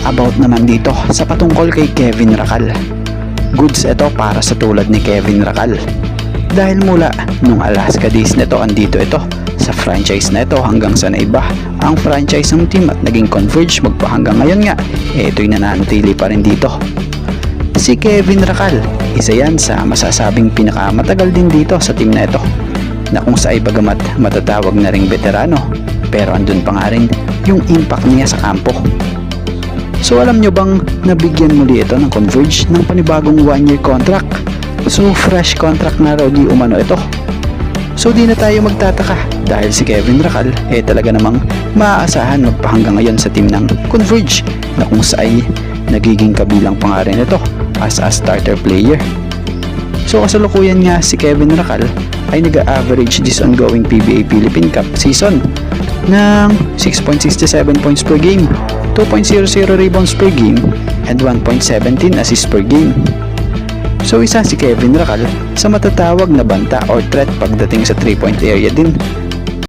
about naman dito sa patungkol kay Kevin Rakal. Goods ito para sa tulad ni Kevin Rakal. Dahil mula nung Alaska days nito andito ito sa franchise na ito hanggang sa naiba ang franchise ng team at naging Converge magpahanggang ngayon nga ito'y nananatili pa rin dito. Si Kevin Rakal, isa yan sa masasabing pinakamatagal din dito sa team na ito na kung sa bagamat matatawag na ring veterano pero andun pa nga rin yung impact niya sa kampo. So alam nyo bang nabigyan muli ito ng Converge ng panibagong 1-year contract? So fresh contract na raw di umano ito. So di na tayo magtataka dahil si Kevin Rakal talaga namang maaasahan magpahanggang ngayon sa team ng Converge na kung sa ay nagiging kabilang pa nga rin ito as a starter player. So kasalukuyan nga si Kevin Rakal ay nag-average this ongoing PBA Philippine Cup season ng 6.67 points per game, 2.00 rebounds per game, and 1.17 assists per game. So isa si Kevin Rakal sa matatawag na banta or threat pagdating sa 3-point area din